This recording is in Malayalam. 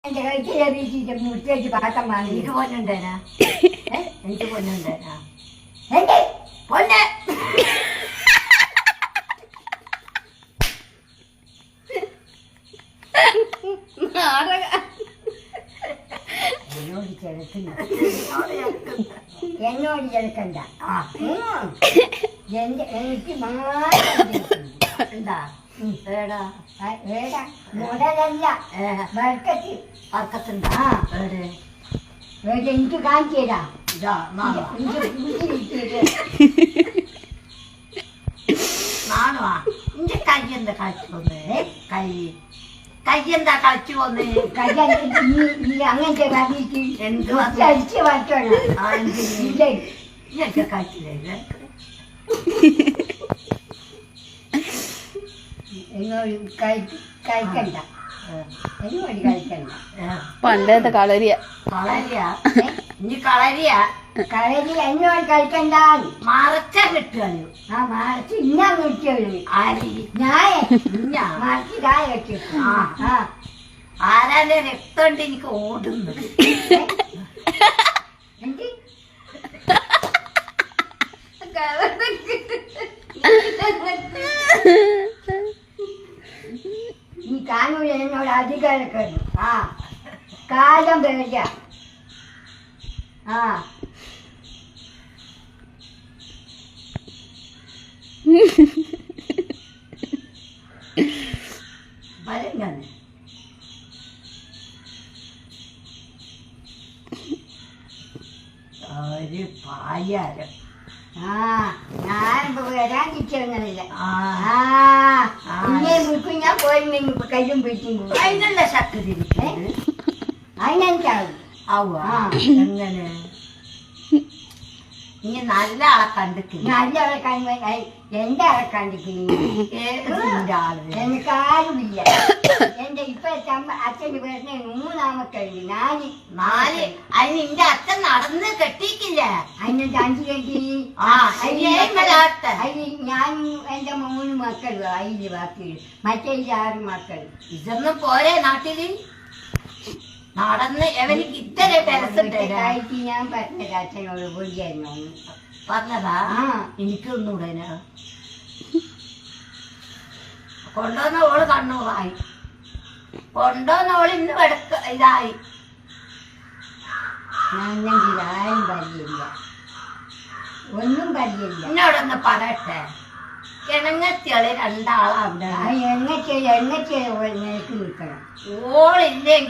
എന്റെ കഴിച്ചിട്ട് മുറ്റേക്ക് പാത്രം വാങ്ങി എനിക്ക് പൊന്നുണ്ടേനാ എനിക്ക് പൊന്നുണ്ടേനാ എന്റെ പൊന്ന് എന്നോട് ചെറുക്കുന്ന എന്നോട് ചെറുക്കണ്ട എനിക്ക് മാത്രം എന്താ ഏടാ ഏടാ മുതലല്ല വർക്കത്ത് വർക്കത്തുണ്ടാ എനിക്ക് കാണിച്ചേരാ നാണുവാ എന്റെ കൈ എന്താ കളിച്ചു പോന്നേ കയ്യെന്താ കളിച്ചു പോന്നേ അങ്ങനത്തെ പറഞ്ഞിട്ട് എന്ത് അടിച്ച് വച്ചോളാം ഇതൊക്കെ കളിച്ചില്ലേ എന്നോട് കഴിക്കണ്ട എന്നോട് കഴിക്കണ്ട പണ്ടത്തെ കളരിയ ഇനി കളരിയ എന്നോട് കഴിക്കണ്ട മറച്ച കിട്ടുകയാണ് ആ മറച്ച് ഇന്നാ കിട്ടിയുള്ളൂ ഞാൻ മറച്ച് ചായ വെച്ചു ആരാന്റെ രക്തം കൊണ്ട് എനിക്ക് ഓടുന്നു നീ കാണൂല എന്നോട് അധികാരക്കാരി ആ കാലം പേടിയ ആ വരങ്ങാണ് ഒരു പായാരം ആ ഞാൻ വരാൻ കിട്ടിയൊന്നുമില്ല ഇങ്ങനെ വിളിക്കും ഞാൻ പോയിരുന്നെങ്കിൽ ഇപ്പൊ കയ്യും പിടിച്ചും പോകും അതിനുള്ള ശക്തി അതിനെനിക്കാവും ആവുക എങ്ങനെ നീ നല്ല ആളെ കണ്ടിട്ടില്ല നല്ല ആളെ കണ്ട എന്റെ ആളെ കണ്ടിട്ടില്ല എനിക്ക് ആരുമില്ല എന്റെ ഇപ്പഴത്തെ അച്ഛന് പേരിന് 3 ആമക്കളുണ്ട് 4 അതിന് എന്റെ അച്ഛൻ നടന്ന് കെട്ടിക്കില്ല അതിന് 5 കെട്ടി അതിന് ഞാനും എന്റെ 3 മക്കളും അതില് ബാക്കി മറ്റേ 6 മക്കൾ ഇതൊന്നും പോരെ നാട്ടില് നടന്ന് എവനിക്ക് ഇത്ര പെരസുണ്ടായിട്ട് ഞാൻ പറഞ്ഞത് അച്ഛനോട് പോയിരുന്നു പറഞ്ഞതാ എനിക്കൊന്നുകൂടെ കൊണ്ടുവന്ന ഓള് കണ്ണൂറായി കൊണ്ടുവന്ന ഓള് ഇന്ന് ഇതായി ഞാനെങ്കിൽ ആരും പരിചയമില്ല ഒന്നും പരിചയമില്ല എന്നോടൊന്ന് പറയട്ടെ കിണങ്ങത്തിയാള് 2 ആളാണ് എണ്ണ നിനക്ക് നിൽക്കണം ഓളില്ലേ